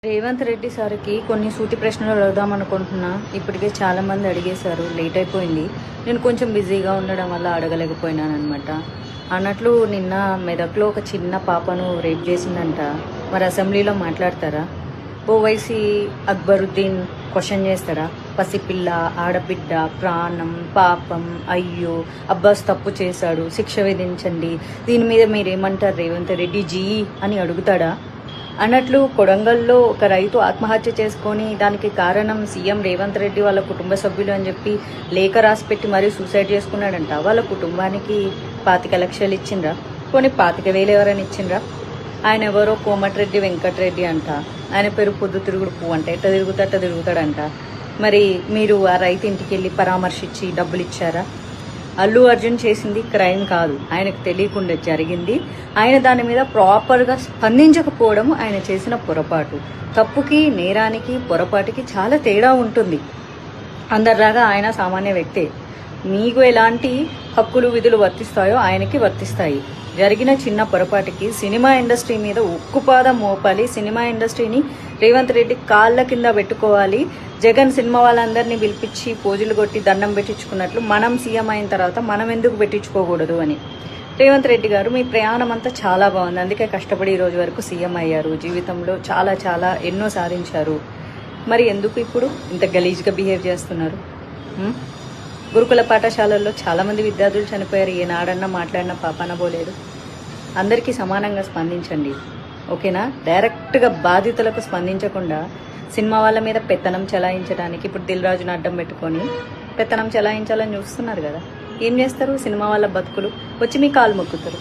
రేవంత్ రెడ్డి సార్కి కొన్ని సూటి ప్రశ్నలు అడుగుదాం అనుకుంటున్నా. ఇప్పటికే చాలా మంది అడిగేశారు, లేట్ అయిపోయింది. నేను కొంచెం బిజీగా ఉండడం వల్ల అడగలేకపోయినాను అనమాట. అన్నట్లు నిన్న మెదక్లో ఒక చిన్న పాపను రేప్ చేసిందంట. మరి అసెంబ్లీలో మాట్లాడతారా? ఓవైసీ అక్బరుద్దీన్ క్వశ్చన్ చేస్తాడా? పసిపిల్ల, ఆడబిడ్డ, ప్రాణం, పాపం, అయ్యో అబ్బాస్ తప్పు చేశాడు, శిక్ష విధించండి, దీని మీద మీరేమంటారు రేవంత్ రెడ్డి జీ అని అడుగుతాడా? అన్నట్లు కొడంగల్లో ఒక రైతు ఆత్మహత్య చేసుకొని దానికి కారణం సీఎం రేవంత్ రెడ్డి వాళ్ళ కుటుంబ సభ్యులు అని చెప్పి లేఖ రాసిపెట్టి మరీ సూసైడ్ చేసుకున్నాడంట. వాళ్ళ కుటుంబానికి 25 లక్షలు ఇచ్చిండ్రా? కొన్ని 25,000 ఎవరైనా ఇచ్చిండ్రా? ఆయన ఎవరో కోమటిరెడ్డి వెంకటరెడ్డి అంట. ఆయన పేరు పొద్దు తిరుగుడు పువ్వు అంట. ఎట్ట తిరుగుతాడంట. మరి మీరు ఆ రైతు ఇంటికి వెళ్ళి పరామర్శించి డబ్బులు ఇచ్చారా? అల్లు అర్జున్ చేసింది క్రైమ్ కాదు, ఆయనకు తెలియకుండా జరిగింది. ఆయన దాని మీద ప్రాపర్గా స్పందించకపోవడం ఆయన చేసిన పొరపాటు. తప్పుకి, నేరానికి, పొరపాటుకి చాలా తేడా ఉంటుంది. అందరిలాగా ఆయన సామాన్య వ్యక్తే. మీకు ఎలాంటి హక్కులు విధులు వర్తిస్తాయో ఆయనకి వర్తిస్తాయి. జరిగిన చిన్న పొరపాటుకి సినిమా ఇండస్ట్రీ మీద ఉక్కుపాదం మోపాలి. సినిమా ఇండస్ట్రీని రేవంత్ రెడ్డి కాళ్ళ కింద పెట్టుకోవాలి. జగన్ సినిమా వాళ్ళందరినీ పిలిపించి పోజులు కొట్టి దండం పెట్టించుకున్నట్లు మనం సీఎం అయిన తర్వాత మనం ఎందుకు పెట్టించుకోకూడదు అని. రేవంత్ రెడ్డి గారు, మీ ప్రయాణం అంతా చాలా బాగుంది, అందుకే కష్టపడి ఈ రోజు వరకు సీఎం అయ్యారు. జీవితంలో చాలా చాలా ఎన్నో సాధించారు. మరి ఎందుకు ఇప్పుడు ఇంత గలీజ్గా బిహేవ్ చేస్తున్నారు? గురుకుల పాఠశాలల్లో చాలామంది విద్యార్థులు చనిపోయారు. ఏనాడన్నా మాట్లాడినా పాపాన పోలేదు. అందరికీ సమానంగా స్పందించండి, ఓకేనా? డైరెక్ట్గా బాధితులకు స్పందించకుండా సినిమా వాళ్ళ మీద పెత్తనం చెలాయించడానికి ఇప్పుడు దిల్ రాజును అడ్డం పెట్టుకొని పెత్తనం చెలాయించాలని చూస్తున్నారు కదా. ఏం చేస్తారు? సినిమా వాళ్ళ బతుకులు వచ్చి మీ కాలు మొక్కుతారు.